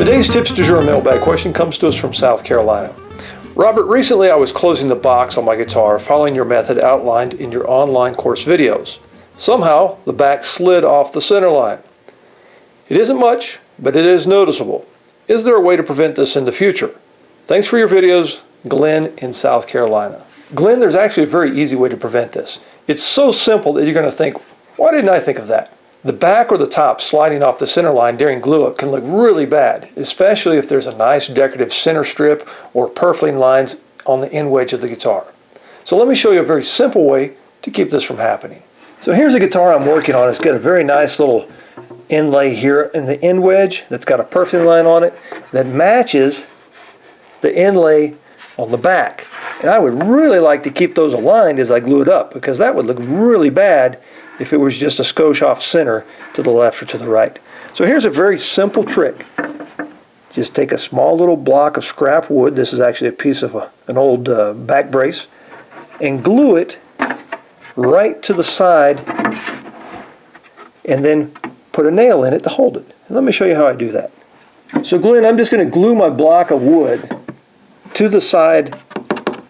Today's Tips du Jour Mailbag question comes to us from South Carolina. Robert, recently I was closing the box on my guitar following your method outlined in your online course videos. Somehow, the back slid off the center line. It isn't much, but it is noticeable. Is there a way to prevent this in the future? Thanks for your videos, Glenn in South Carolina. Glenn, there's actually a very easy way to prevent this. It's so simple that you're going to think, why didn't I think of that? The back or the top sliding off the center line during glue-up can look really bad, especially if there's a nice decorative center strip or purfling lines on the end wedge of the guitar. So let me show you a very simple way to keep this from happening. So here's a guitar I'm working on. It's got a very nice little inlay here in the end wedge that's got a purfling line on it that matches the inlay on the back. And I would really like to keep those aligned as I glue it up, because that would look really bad if it was just a skosh off center to the left or to the right. So here's a very simple trick. Just take a small little block of scrap wood, this is actually a piece of an old back brace, and glue it right to the side and then put a nail in it to hold it. And let me show you how I do that. So Glenn, I'm just going to glue my block of wood to the side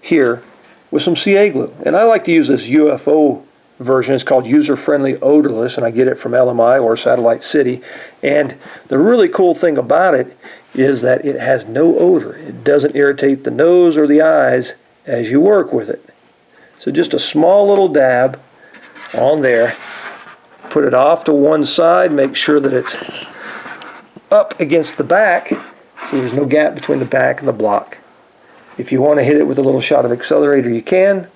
here with some CA glue. And I like to use this UFO version. It's called User Friendly Odorless, and I get it from LMI or Satellite City. And the really cool thing about it is that it has no odor. It doesn't irritate the nose or the eyes as you work with it. So just a small little dab on there. Put it off to one side, make sure that it's up against the back so there's no gap between the back and the block. If you want to hit it with a little shot of accelerator, you can,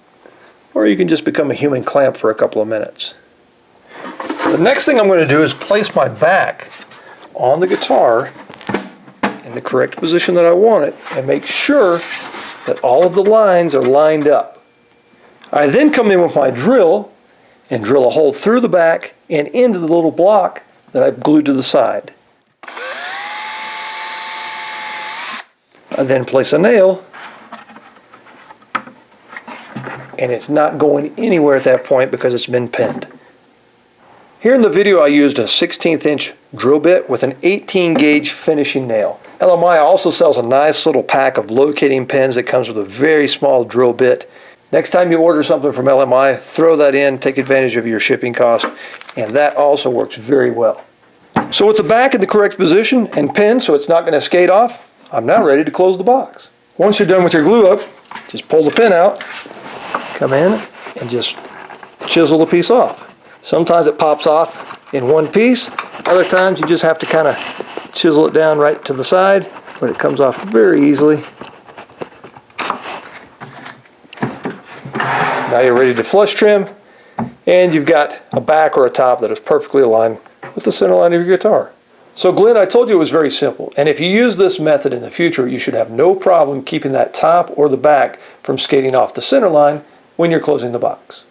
or you can just become a human clamp for a couple of minutes. The next thing I'm going to do is place my back on the guitar in the correct position that I want it and make sure that all of the lines are lined up. I then come in with my drill and drill a hole through the back and into the little block that I've glued to the side. I then place a nail, and it's not going anywhere at that point because it's been pinned. Here in the video I used a 1/16 inch drill bit with an 18 gauge finishing nail. LMI also sells a nice little pack of locating pins that comes with a very small drill bit. Next time you order something from LMI, throw that in, take advantage of your shipping cost, and that also works very well. So with the back in the correct position and pinned so it's not going to skate off, I'm now ready to close the box. Once you're done with your glue up, just pull the pin out, come in and just chisel the piece off. Sometimes it pops off in one piece, other times you just have to kind of chisel it down right to the side, but it comes off very easily. Now you're ready to flush trim, and you've got a back or a top that is perfectly aligned with the center line of your guitar. So Glenn, I told you it was very simple, and if you use this method in the future, you should have no problem keeping that top or the back from skating off the center line when you're closing the box.